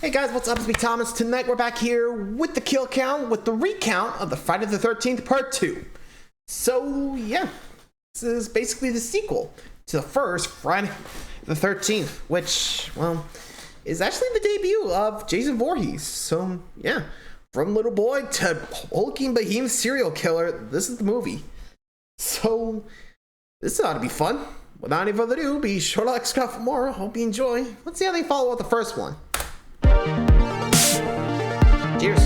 Hey guys, what's up? It's me, Thomas. Tonight we're back here with the kill count, with the recount of the Friday the 13th Part 2. So, yeah, this is basically the sequel to the first Friday the 13th, which, well, is actually the debut of Jason Voorhees. So, yeah, from little boy to hulking behemoth serial killer, this is the movie. So, this ought to be fun. Without any further ado, be sure to like, subscribe for more. Hope you enjoy. Let's see how they follow up the first one. Cheers.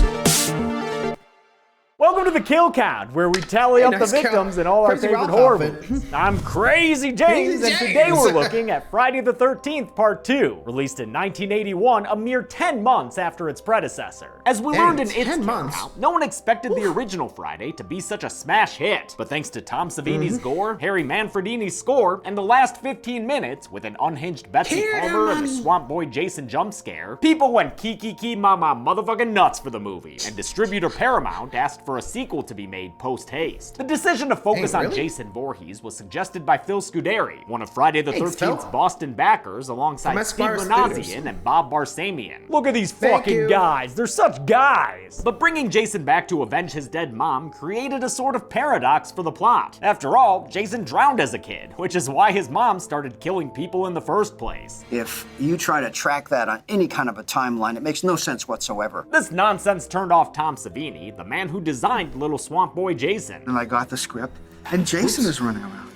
Welcome to the Kill Count, where we tally up the victims in all our favorite horror movies. I'm Crazy James, and today we're looking at Friday the 13th Part 2, released in 1981, a mere 10 months after its predecessor. As we learned in its Kill Count, no one expected the original Friday to be such a smash hit, but thanks to Tom Savini's gore, Harry Manfredini's score, and the last 15 minutes with an unhinged Betsy Palmer and the Swamp Boy Jason jump scare, people went kiki mama motherfucking nuts for the movie, and distributor Paramount asked for a sequel to be made post-haste. The decision to focus on Jason Voorhees was suggested by Phil Scuderi, one of Friday the 13th's Boston backers, alongside Steve Manassian and Bob Barsamian. Look at these fucking guys, they're such guys! But bringing Jason back to avenge his dead mom created a sort of paradox for the plot. After all, Jason drowned as a kid, which is why his mom started killing people in the first place. If you try to track that on any kind of a timeline, it makes no sense whatsoever. This nonsense turned off Tom Savini, the man who designed little Swamp Boy Jason. And I got the script, and Jason is running around.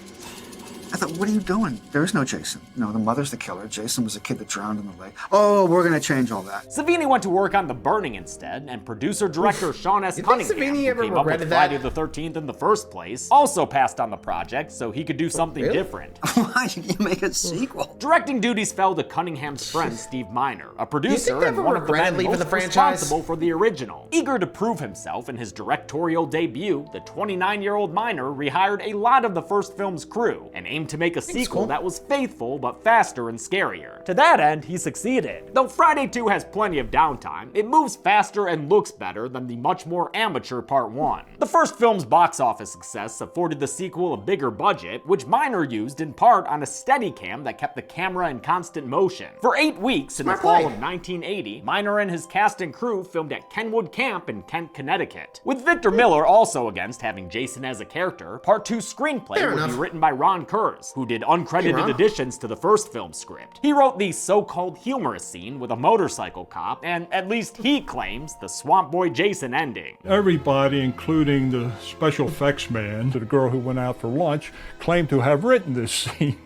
I thought, what are you doing? There is no Jason. No, the mother's the killer. Jason was a kid that drowned in the lake. Oh, we're gonna change all that. Savini went to work on The Burning instead, and producer-director Sean S. Cunningham, who came up with Friday the 13th in the first place, also passed on the project so he could do something different. Why did you make a sequel? Directing duties fell to Cunningham's friend Steve Miner, a producer and one of the men most responsible for the original. Eager to prove himself in his directorial debut, the 29-year-old Miner rehired a lot of the first film's crew and aimed to make a sequel that was faithful but faster and scarier. To that end, he succeeded. Though Friday 2 has plenty of downtime, it moves faster and looks better than the much more amateur Part 1. The first film's box office success afforded the sequel a bigger budget, which Miner used in part on a Steadicam that kept the camera in constant motion. For 8 weeks in the fall of 1980, Miner and his cast and crew filmed at Kenwood Camp in Kent, Connecticut. With Victor Miller also against having Jason as a character, Part 2's screenplay would be written by Ron Kurz, who did uncredited additions to the first film script. He wrote the so-called humorous scene with a motorcycle cop, and at least he claims the Swamp Boy Jason ending. Everybody, including the special effects man, the girl who went out for lunch, claimed to have written this scene.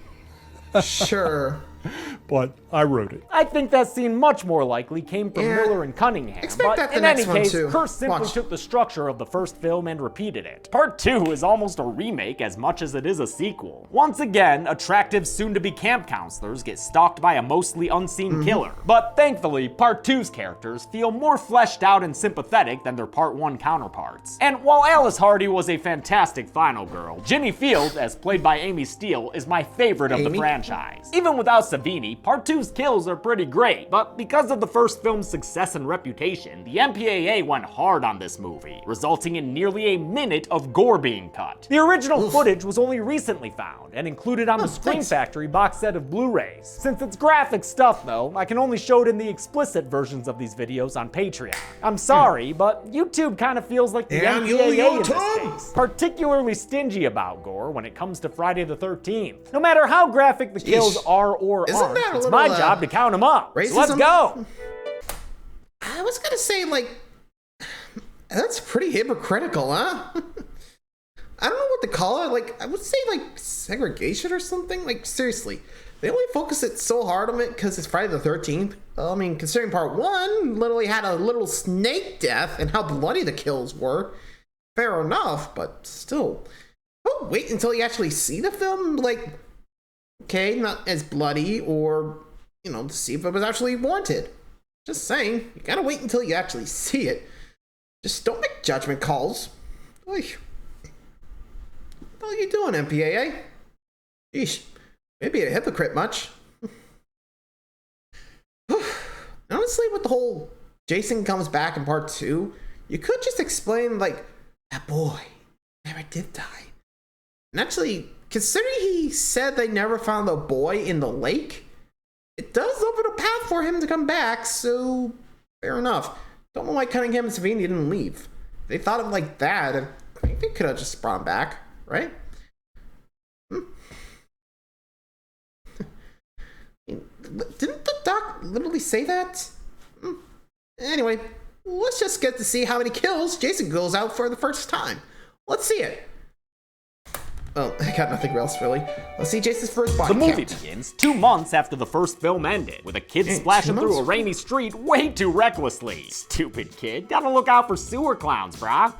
Sure. But I wrote it. I think that scene much more likely came from Miller and Cunningham, but in any case, Kurz simply took the structure of the first film and repeated it. Part 2 is almost a remake as much as it is a sequel. Once again, attractive soon-to-be camp counselors get stalked by a mostly unseen killer. But thankfully, Part 2's characters feel more fleshed out and sympathetic than their Part 1 counterparts. And while Alice Hardy was a fantastic final girl, Ginny Field, as played by Amy Steele, is my favorite of the franchise. Even without Savini, Part 2's kills are pretty great, but because of the first film's success and reputation, the MPAA went hard on this movie, resulting in nearly a minute of gore being cut. The original footage was only recently found and included on the Scream Factory box set of Blu-rays. Since it's graphic stuff though, I can only show it in the explicit versions of these videos on Patreon. I'm sorry, but YouTube kind of feels like the MPAA in this case, particularly stingy about gore when it comes to Friday the 13th. No matter how graphic the kills are or aren't, it's my job to count them up. So let's go. I was gonna say, like, that's pretty hypocritical, huh? I don't know what to call it. Like, I would say, like, segregation or something. Like, seriously, they only focus it so hard on it because it's Friday the 13th. I mean, considering Part 1 literally had a little snake death and how bloody the kills were. Fair enough, but still. Don't wait until you actually see the film. Like, okay, not as bloody, or, you know, to see if it was actually warranted. Just saying, you gotta wait until you actually see it. Just don't make judgment calls. Oy. What are you doing, MPAA? Yeesh, maybe a hypocrite much. Honestly, with the whole Jason comes back in Part 2, you could just explain, like, that boy never did die. And actually, considering he said they never found the boy in the lake, it does open a path for him to come back, so fair enough. Don't know why Cunningham and Savini didn't leave. They thought of like that, and I think they could have just brought him back, right? Didn't the doc literally say that? Anyway, let's just get to see how many kills Jason goes out for the first time. Let's see it. Oh, I got nothing else, really. Let's see Jason's first body count. The movie count. begins 2 months after the first film ended, with a kid splashing through a rainy street way too recklessly. Stupid kid. Gotta look out for sewer clowns, brah.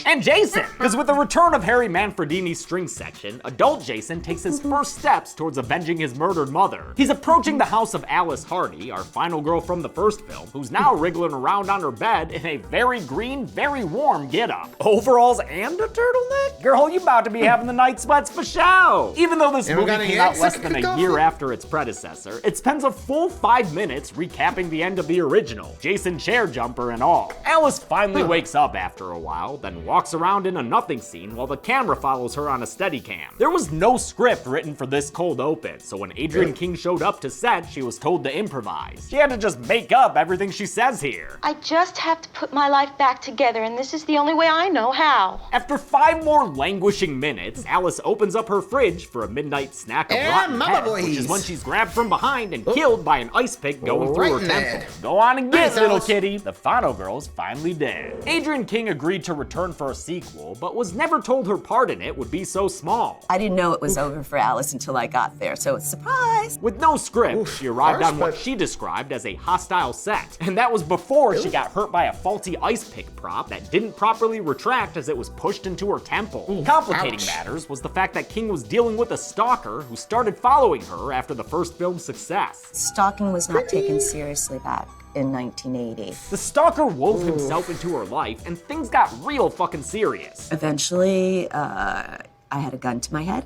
And Jason, because with the return of Harry Manfredini's string section, adult Jason takes his first steps towards avenging his murdered mother. He's approaching the house of Alice Hardy, our final girl from the first film, who's now wriggling around on her bed in a very green, very warm getup. Overalls and a turtleneck? Girl, you about to be having the night sweats for show. Even though this movie came out less than a year after its predecessor, it spends a full 5 minutes recapping the end of the original, Jason chair jumper and all. Alice finally wakes up after a while, then walks around in a nothing scene while the camera follows her on a Steadicam. There was no script written for this cold open, so when Adrienne King showed up to set, she was told to improvise. She had to just make up everything she says here. I just have to put my life back together, and this is the only way I know how. After 5 more languishing minutes, Alice opens up her fridge for a midnight snack of rotten head, which is when she's grabbed from behind and killed by an ice pick going through her temple. Go on and get, little kitty. The final girl's finally dead. Adrienne King agreed to return for a sequel, but was never told her part in it would be so small. I didn't know it was over for Alice until I got there, so it's a surprise. With no script, she arrived on what she described as a hostile set, and that was before she got hurt by a faulty ice pick prop that didn't properly retract as it was pushed into her temple. Complicating matters was the fact that King was dealing with a stalker who started following her after the first film's success. Stalking was not taken seriously back in 1980. The stalker wove himself into her life, and things got real fucking serious. Eventually, I had a gun to my head,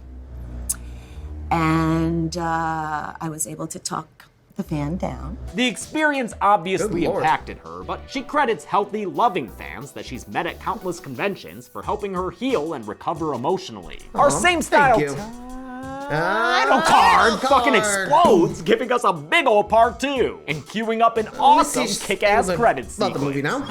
and I was able to talk the fan down. The experience obviously impacted her, but she credits healthy, loving fans that she's met at countless conventions for helping her heal and recover emotionally. Our same style title card fucking explodes, giving us a big ol' part 2, and queuing up an awesome kick-ass credits sequence. Love the movie now.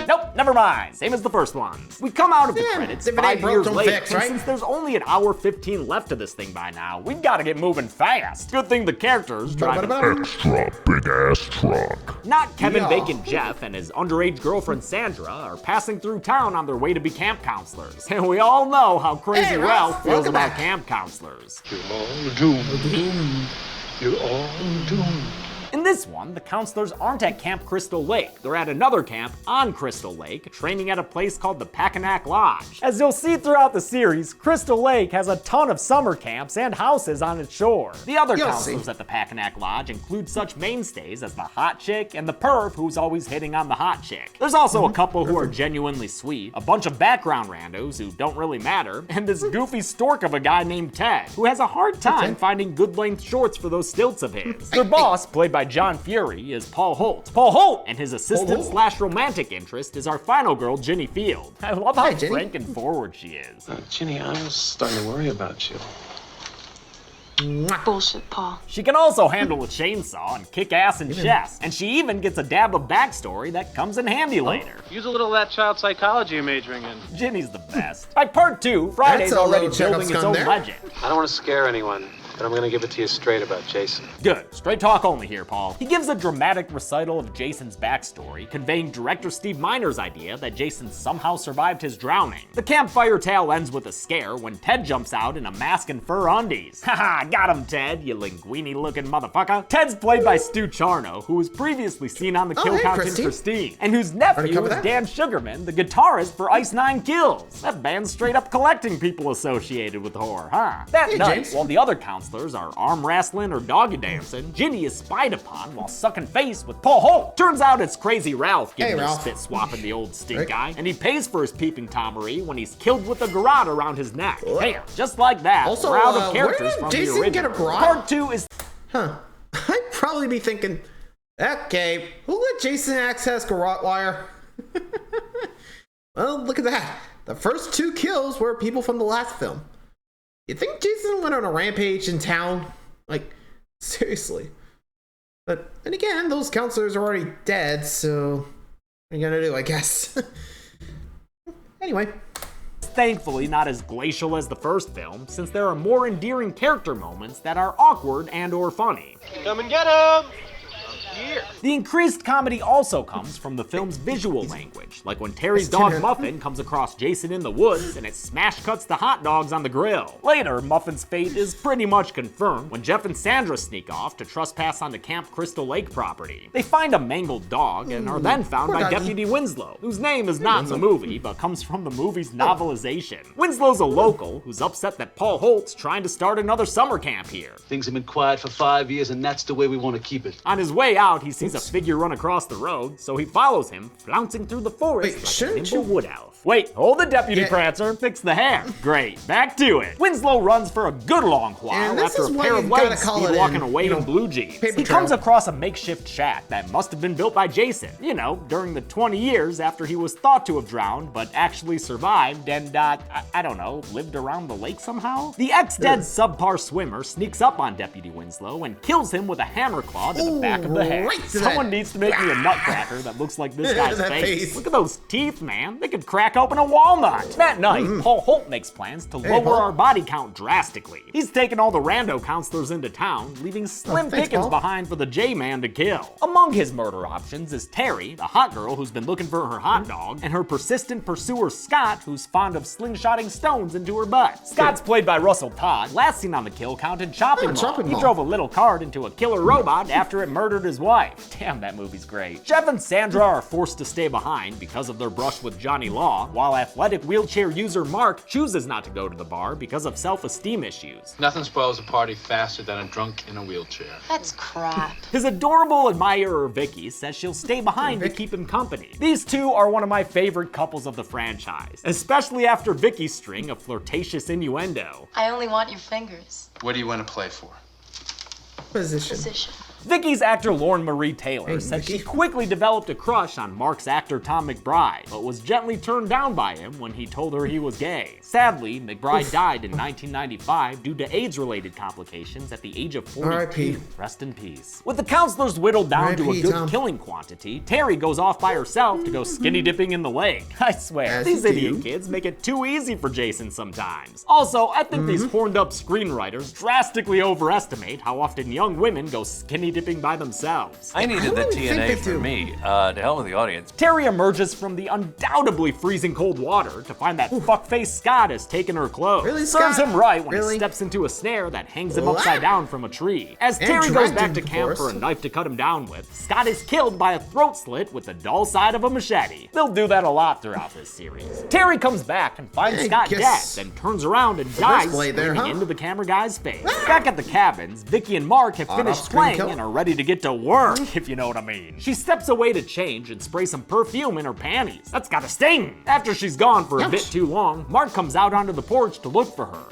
Nope, never mind. Same as the first one. We come out of the credits 5 years later, and since there's only an hour 15 left to this thing by now, we've got to get moving fast. Good thing the characters drive an extra big-ass truck. Not Kevin Bacon Jeff and his underage girlfriend Sandra are passing through town on their way to be camp counselors. And we all know how crazy Ralph feels about camp counselors. You're all doomed. You're all doomed. In this one, the counselors aren't at Camp Crystal Lake. They're at another camp on Crystal Lake, training at a place called the Packanack Lodge. As you'll see throughout the series, Crystal Lake has a ton of summer camps and houses on its shore. The other counselors at the Packanack Lodge include such mainstays as the hot chick and the perv who's always hitting on the hot chick. There's also a couple who are genuinely sweet, a bunch of background randos who don't really matter, and this goofy stork of a guy named Ted, who has a hard time finding good length shorts for those stilts of his. Their boss, played by John Fury, is Paul Holt. Paul Holt! And his assistant slash romantic interest is our final girl, Ginny Field. I love how frank and forward she is. Ginny, I was starting to worry about you. Bullshit, Paul. She can also handle a chainsaw and kick ass in chess, and she even gets a dab of backstory that comes in handy later. Use a little of that child psychology you're majoring in. Ginny's the best. By part 2, Friday's already building its own legend. I don't want to scare anyone, but I'm gonna give it to you straight about Jason. Good. Straight talk only here, Paul. He gives a dramatic recital of Jason's backstory, conveying director Steve Miner's idea that Jason somehow survived his drowning. The campfire tale ends with a scare when Ted jumps out in a mask and fur undies. Haha, got him, Ted, you linguini-looking motherfucker. Ted's played by Stu Charno, who was previously seen on the Kill Count in Christine, and whose nephew is Dan Sugarman, the guitarist for Ice Nine Kills. That band's straight up collecting people associated with horror, huh? That night, while the other counselors are arm wrestling or doggy dancing, Ginny is spied upon while sucking face with Paul Holt. Turns out it's Crazy Ralph giving her spit swapping the old stink guy, and he pays for his peeping Tomery when he's killed with a garrote around his neck. Damn, just like that, also, we're out of characters from Jason the original. Get a garrote? Part 2 is... I'd probably be thinking, okay, who let Jason access garrote wire? Well, look at that. The first 2 kills were people from the last film. You think Jason went on a rampage in town? Like, Seriously. But, and again, those counselors are already dead, so what are you gonna do, I guess? Anyway. Thankfully not as glacial as the first film, since there are more endearing character moments that are awkward and or funny. Come and get him! The increased comedy also comes from the film's visual language, like when Terry's dog Muffin comes across Jason in the woods and it smash cuts the hot dogs on the grill. Later, Muffin's fate is pretty much confirmed when Jeff and Sandra sneak off to trespass on the Camp Crystal Lake property. They find a mangled dog and are then found by Deputy Winslow, whose name is not in the movie but comes from the movie's novelization. Winslow's a local who's upset that Paul Holt's trying to start another summer camp here. Things have been quiet for 5 years and that's the way we want to keep it. On his way out, he sees a figure run across the road, so he follows him, flouncing through the forest like a nimble wood elf. Wait, hold it, Deputy Prancer. Fix the hair. Great, back to it. Winslow runs for a good long while after a pair of legs speed walking away in blue jeans. He comes across a makeshift shack that must have been built by Jason, you know, during the 20 years after he was thought to have drowned, but actually survived and, I don't know, lived around the lake somehow? The ex-dead subpar swimmer sneaks up on Deputy Winslow and kills him with a hammer claw to the back of the head. Someone needs to make me a nutcracker that looks like this guy's face. Look at those teeth, man. They could crack open a walnut. That night, Paul Holt makes plans to lower our body count drastically. He's taken all the rando counselors into town, leaving slim pickings behind for the J-Man to kill. Among his murder options is Terry, the hot girl who's been looking for her hot dog, and her persistent pursuer Scott, who's fond of slingshotting stones into her butt. Scott's played by Russell Todd, last seen on the kill count in Chopping Mall. He drove a little cart into a killer robot after it murdered his wife. Damn, that movie's great. Jeff and Sandra are forced to stay behind because of their brush with Johnny Law, while athletic wheelchair user Mark chooses not to go to the bar because of self-esteem issues. Nothing spoils a party faster than a drunk in a wheelchair. That's crap. His adorable admirer Vicky says she'll stay behind to keep him company. These two are one of my favorite couples of the franchise, especially after Vicky's string of flirtatious innuendo. I only want your fingers. What do you want to play for? Position. Vicky's actor Lauren Marie Taylor said she quickly developed a crush on Mark's actor Tom McBride, but was gently turned down by him when he told her he was gay. Sadly, McBride died in 1995 due to AIDS-related complications at the age of 42. Rest in peace. With the counselors whittled down to a good killing quantity, Terry goes off by herself to go skinny dipping in the lake. I swear, these idiot kids make it too easy for Jason sometimes. Also, I think these horned-up screenwriters drastically overestimate how often young women go skinny dipping by themselves. I needed the TNA for me. To hell with the audience. Terry emerges from the undoubtedly freezing cold water to find that fuckface Scott has taken her clothes. Serves him right when he steps into a snare that hangs him upside down from a tree. As Terry goes back to camp for a knife to cut him down with, Scott is killed by a throat slit with the dull side of a machete. They'll do that a lot throughout this series. Terry comes back and finds Scott dead, then turns around and dies screaming into the camera guy's face. Back at the cabins, Vicky and Mark have finished playing and are ready to get to work, if you know what I mean. She steps away to change and spray some perfume in her panties. That's gotta sting! After she's gone for a bit too long, Mark comes out onto the porch to look for her.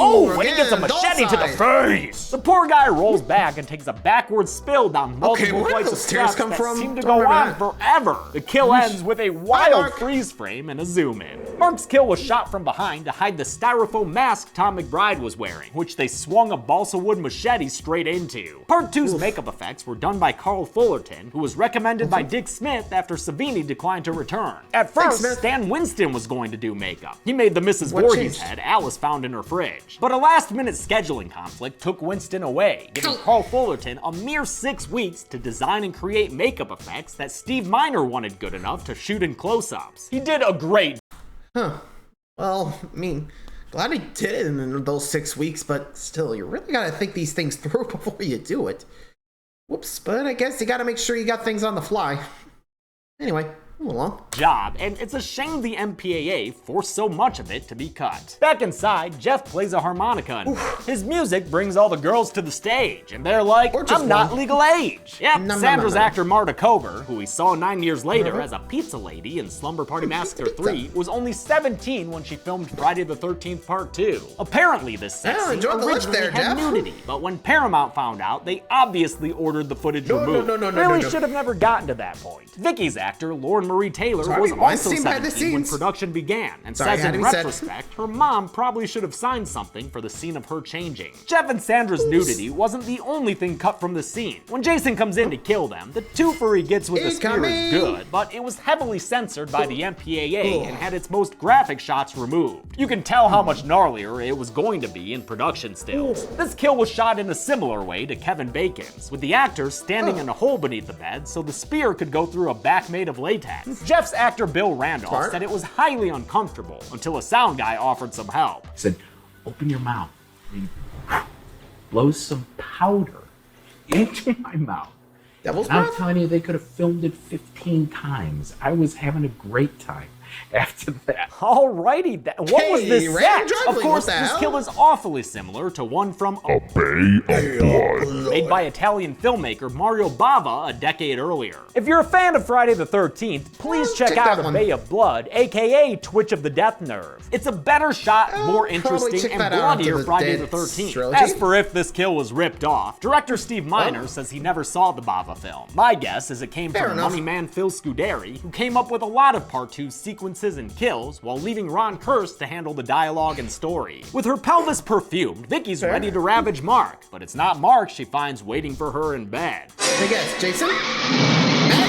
Oh, when he gets a machete to the face! The poor guy rolls back and takes a backward spill down multiple flights of steps that seem to go on forever. The kill ends with a wild freeze frame and a zoom in. Mark's kill was shot from behind to hide the styrofoam mask Tom McBride was wearing, which they swung a balsa wood machete straight into. Part 2's makeup effects were done by Carl Fullerton, who was recommended by Dick Smith after Savini declined to return. At first, Stan Winston was going to do makeup. He made the Mrs. Voorhees head Alice found in her fridge. But a last-minute scheduling conflict took Winston away, giving Carl Fullerton a mere 6 weeks to design and create makeup effects that Steve Miner wanted good enough to shoot in close-ups. He did a great... Well, I mean, glad he did it in those 6 weeks, but still, you really gotta think these things through before you do it. Whoops, but I guess you gotta make sure you got things on the fly. Anyway, move along. Job, and it's a shame the MPAA forced so much of it to be cut. Back inside, Jeff plays a harmonica and his music brings all the girls to the stage, and they're like, I'm not legal age. Yep, Sandra's actor Marta Kober, who we saw 9 years later as a pizza lady in Slumber Party Massacre 3, was only 17 when she filmed Friday the 13th Part 2. Apparently this sex scene originally had nudity, but when Paramount found out, they obviously ordered the footage removed. Really should have never gotten to that point. Vicky's actor, Lauren Marie Taylor was also 17 when production began, and says in retrospect, her mom probably should have signed something for the scene of her changing. Jeff and Sandra's nudity wasn't the only thing cut from the scene. When Jason comes in to kill them, the twofer he gets with the spear is good, but it was heavily censored by the MPAA and had its most graphic shots removed. You can tell how much gnarlier it was going to be in production stills. This kill was shot in a similar way to Kevin Bacon's, with the actor standing in a hole beneath the bed so the spear could go through a back made of latex. Jeff's actor Bill Randolph said it was highly uncomfortable until a sound guy offered some help. He said, open your mouth and blow some powder into my mouth. I'm telling you, they could have filmed it 15 times. I was having a great time after that. Alrighty then. What was this set? Of course, this kill is awfully similar to one from A Bay of Blood, made by Italian filmmaker Mario Bava a decade earlier. If you're a fan of Friday the 13th, please check out A Bay of Blood, aka Twitch of the Death Nerve. It's a better shot, more interesting, and bloodier Friday the 13th. As for if this kill was ripped off, director Steve Miner says he never saw the Bava film. My guess is it came from Mummy Man Phil Scuderi, who came up with a lot of Part 2 sequences and kills while leaving Ron Kurst to handle the dialogue and story. With her pelvis perfumed, Vicky's ready to ravage Mark, but it's not Mark she finds waiting for her in bed. I guess Jason?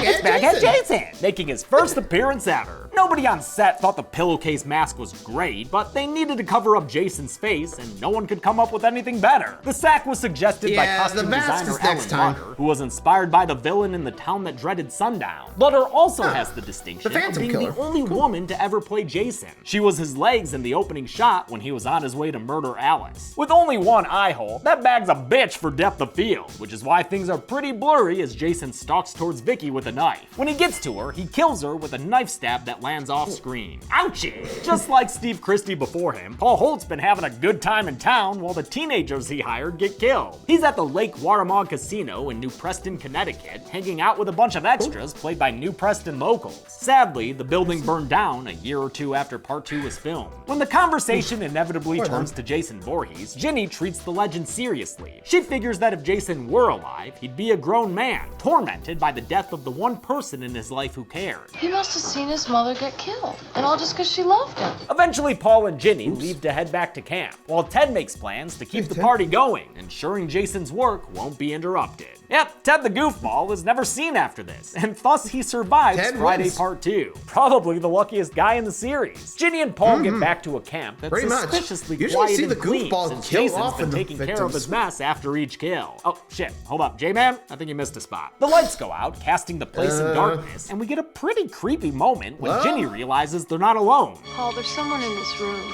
It's Baghead Jason, making his first appearance ever. Nobody on set thought the pillowcase mask was great, but they needed to cover up Jason's face, and no one could come up with anything better. The sack was suggested by costume designer Ellen Lutter, who was inspired by the villain in The Town That Dreaded Sundown. Lutter also has the distinction of being the only woman to ever play Jason. She was his legs in the opening shot when he was on his way to murder Alice. With only one eye hole, that bag's a bitch for depth of field, which is why things are pretty blurry as Jason stalks towards Vicky with a knife. When he gets to her, he kills her with a knife stab that lands off screen. Ouchie! Just like Steve Christie before him, Paul Holt's been having a good time in town while the teenagers he hired get killed. He's at the Lake Watermont Casino in New Preston, Connecticut, hanging out with a bunch of extras played by New Preston locals. Sadly, the building burned down a year or two after Part 2 was filmed. When the conversation inevitably turns to Jason Voorhees, Ginny treats the legend seriously. She figures that if Jason were alive, he'd be a grown man, tormented by the death of the one person in his life who cared. He must have seen his mother get killed, and all just because she loved him. Eventually, Paul and Ginny leave to head back to camp, while Ted makes plans to keep the party going, ensuring Jason's work won't be interrupted. Yep, Ted the Goofball is never seen after this, and thus he survives Friday Part 2. Probably the luckiest guy in the series. Ginny and Paul get back to a camp that's suspiciously quiet and clean, since Jason's been taking care of his mess after each kill. Oh shit, hold up, J-Man, I think you missed a spot. The lights go out, casting the place in darkness, and we get a pretty creepy moment when Ginny realizes they're not alone. Paul, there's someone in this room.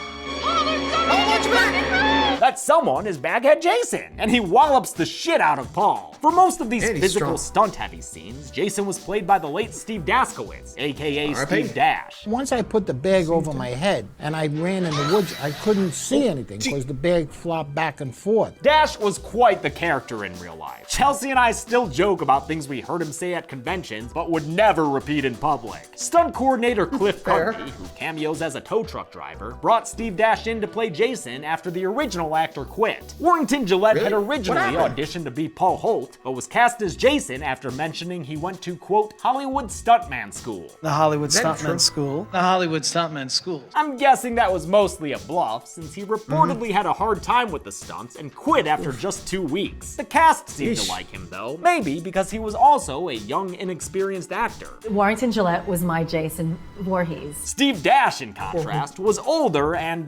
That someone is Baghead Jason, and he wallops the shit out of Paul. For most of these physical stunt-heavy scenes, Jason was played by the late Steve Daskowitz, aka Steve Dash. Once I put the bag over my head and I ran in the woods, I couldn't see anything because the bag flopped back and forth. Dash was quite the character in real life. Chelsea and I still joke about things we heard him say at conventions, but would never repeat in public. Stunt coordinator Cliff Cartney, who cameos as a tow truck driver, brought Steve Dash in to play Jason after the original actor quit. Warrington Gillette had originally auditioned to be Paul Holt, but was cast as Jason after mentioning he went to, quote, Hollywood Stuntman School. The Hollywood Stuntman School. The Hollywood Stuntman School. I'm guessing that was mostly a bluff, since he reportedly had a hard time with the stunts and quit after just 2 weeks. The cast seemed to like him though, maybe because he was also a young, inexperienced actor. Warrington Gillette was my Jason Voorhees. Steve Dash, in contrast, was older and,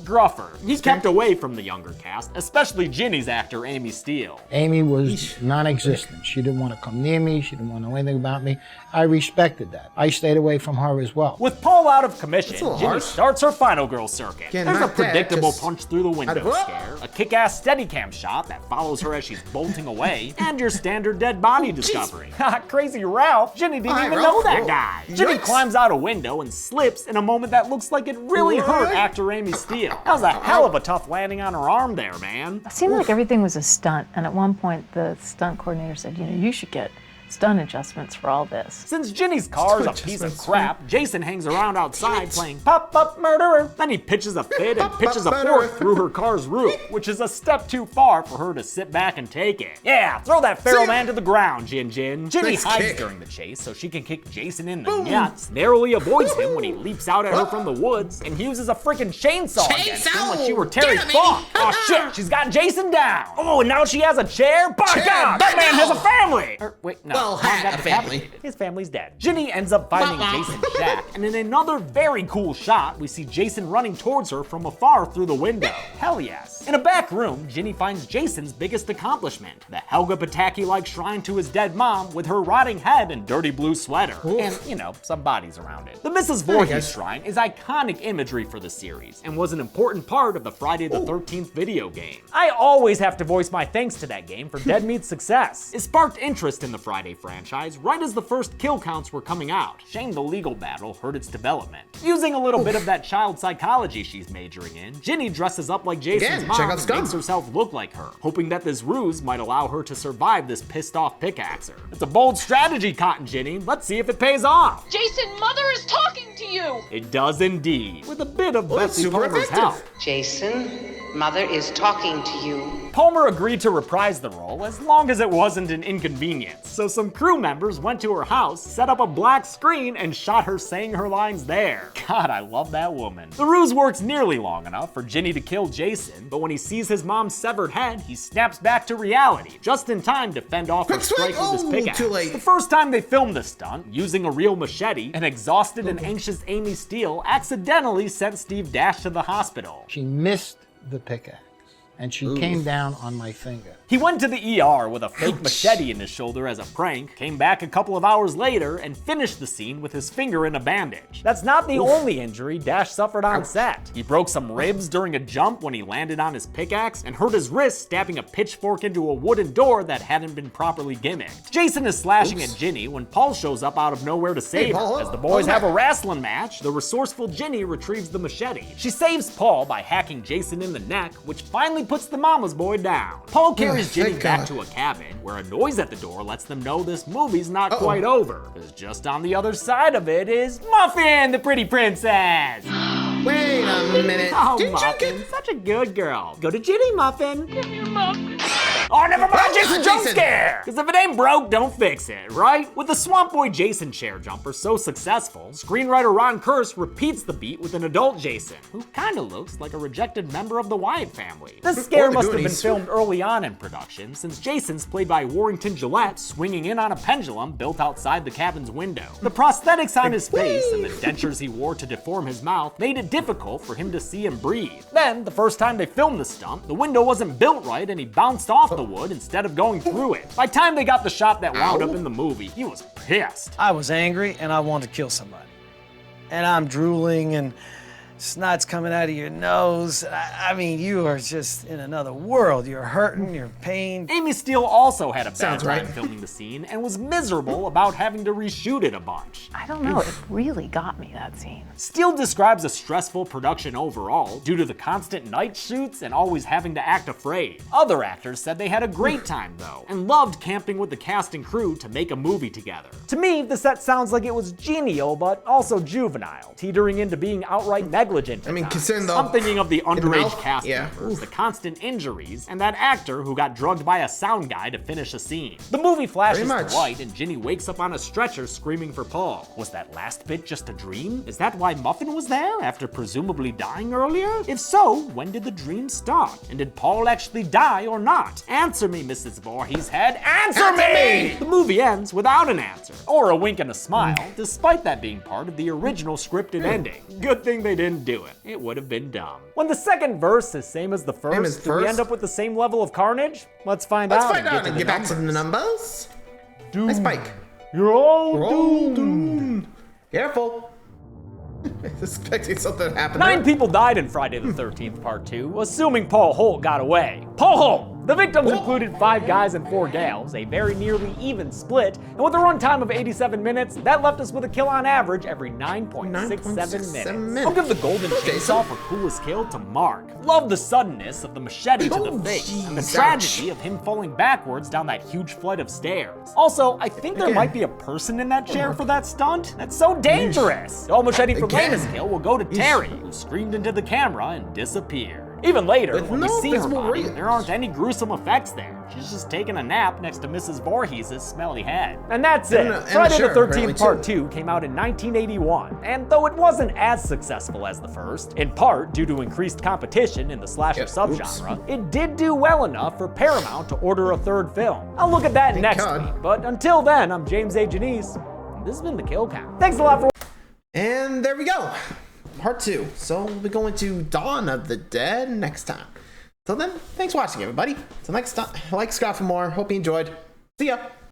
gruffer. He kept away from the younger cast, especially Ginny's actor, Amy Steele. Amy was non-existent. She didn't want to come near me. She didn't want to know anything about me. I respected that. I stayed away from her as well. With Paul out of commission, Ginny starts her final girl circuit. There's a predictable punch through the window scare, a kick-ass Steadicam shot that follows her as she's bolting away, and your standard dead body discovery. Crazy Ralph, Ginny didn't even know that guy. Ginny climbs out a window and slips in a moment that looks like it really hurt actor Amy Steele. That was a hell of a tough landing on her arm there, man. It seemed like everything was a stunt, and at one point the stunt coordinator said, you know, you should get stunt adjustments for all this. Since Ginny's car is a piece of crap, Jason hangs around outside playing Pop-Up Murderer. Then he pitches a fit and pitches a fork through her car's roof, which is a step too far for her to sit back and take it. Yeah, throw that feral man to the ground, Gin. Ginny hides during the chase so she can kick Jason in the nuts, narrowly avoids him when he leaps out at her from the woods, and uses a freaking chainsaw against him like she were Terry Funk. Oh shit, she's got Jason down. Oh, and now she has a chair? By God, that man has a family! Or wait, no. Well, had a family. His family's dead. Ginny ends up finding Jason's shack, and in another very cool shot, we see Jason running towards her from afar through the window. Hell yes. In a back room, Ginny finds Jason's biggest accomplishment, the Helga Pataki-like shrine to his dead mom with her rotting head and dirty blue sweater. Oof. And, you know, some bodies around it. The Mrs. Voorhees shrine is iconic imagery for the series, and was an important part of the Friday the 13th video game. I always have to voice my thanks to that game for Dead Meat's success. It sparked interest in the Friday franchise right as the first kill counts were coming out. Shame the legal battle hurt its development. Using a little bit of that child psychology she's majoring in, Ginny dresses up like Jason's mom and makes herself look like her, hoping that this ruse might allow her to survive this pissed off pickaxer. It's a bold strategy, Cotton Ginny. Let's see if it pays off. Jason, Mother is talking to you! It does indeed, with a bit of Betsy Palmer's help. Jason, Mother is talking to you. Palmer agreed to reprise the role as long as it wasn't an inconvenience, so some crew members went to her house, set up a black screen, and shot her saying her lines there. God, I love that woman. The ruse works nearly long enough for Ginny to kill Jason, but when he sees his mom's severed head, he snaps back to reality, just in time to fend off her strike with his pickaxe. The first time they filmed this stunt, using a real machete, an exhausted and anxious Amy Steele accidentally sent Steve Dash to the hospital. She missed the pickaxe, and she came down on my finger. He went to the ER with a fake machete in his shoulder as a prank, came back a couple of hours later, and finished the scene with his finger in a bandage. That's not the only injury Dash suffered on set. He broke some ribs during a jump when he landed on his pickaxe, and hurt his wrist stabbing a pitchfork into a wooden door that hadn't been properly gimmicked. Jason is slashing at Ginny when Paul shows up out of nowhere to save her. As the boys have a wrestling match, the resourceful Ginny retrieves the machete. She saves Paul by hacking Jason in the neck, which finally puts the mama's boy down. Paul carries Ginny back to a cabin, where a noise at the door lets them know this movie's not quite over, because just on the other side of it is Muffin, the pretty princess! Wait a minute. Oh, Muffin, such a good girl. Go to Ginny, Muffin. Give me a Muffin. Oh, never mind, Jason, jump scare! Because if it ain't broke, don't fix it, right? With the Swamp Boy Jason chair jumper so successful, screenwriter Ron Kurz repeats the beat with an adult Jason, who kinda looks like a rejected member of the Wyatt family. This scare must have been filmed early on in production, since Jason's played by Warrington Gillette swinging in on a pendulum built outside the cabin's window. The prosthetics on his face and the dentures he wore to deform his mouth made it difficult for him to see and breathe. Then, the first time they filmed the stunt, the window wasn't built right and he bounced off the wood instead of going through it. By the time they got the shot that wound up in the movie, he was pissed. I was angry and I wanted to kill somebody. And I'm drooling and snot's coming out of your nose. I mean, you are just in another world. You're hurting, you're in pain. Amy Steele also had a bad time filming the scene and was miserable about having to reshoot it a bunch. I don't know, it really got me, that scene. Steele describes a stressful production overall due to the constant night shoots and always having to act afraid. Other actors said they had a great time though, and loved camping with the cast and crew to make a movie together. To me, the set sounds like it was genial, but also juvenile, teetering into being outright negligent. I mean, considering I'm thinking of the underage cast members, the constant injuries, and that actor who got drugged by a sound guy to finish a scene. The movie flashes to white and Ginny wakes up on a stretcher screaming for Paul. Was that last bit just a dream? Is that why Muffin was there after presumably dying earlier? If so, when did the dream start? And did Paul actually die or not? Answer me, Mrs. Voorhees head. Answer me! The movie ends without an answer, or a wink and a smile, despite that being part of the original scripted ending. Good thing they didn't do it. It would have been dumb. When the second verse is same as the first, do we end up with the same level of carnage? Let's find out. Let's find out and get back to the numbers. Nice Spike. You're all doomed. Careful. Expecting something to happen. 9 people died in Friday the 13th Part 2, assuming Paul Holt got away. Paul Holt! The victims included 5 guys and 4 gals, a very nearly even split, and with a runtime of 87 minutes, that left us with a kill on average every 9.67 minutes. I'll give the golden chainsaw for coolest kill to Mark. Love the suddenness of the machete to the face, and the tragedy of him falling backwards down that huge flight of stairs. Also, I think there might be a person in that chair for that stunt. That's so dangerous. The machete for Lena's kill will go to Terry, who screamed into the camera and disappeared. Even later, when we see her body, there aren't any gruesome effects there. She's just taking a nap next to Mrs. Voorhees' smelly head. And that's it. Friday the 13th Part 2 came out in 1981, and though it wasn't as successful as the first, in part due to increased competition in the slasher subgenre, it did do well enough for Paramount to order a 3rd film. I'll look at that next week, but until then, I'm James A. Janice, and this has been The Kill Count. Thanks a lot for watching. And there we go. Part 2. So we'll be going to Dawn of the Dead next time. Till then, thanks for watching, everybody. Till next time, like, subscribe for more. Hope you enjoyed. See ya.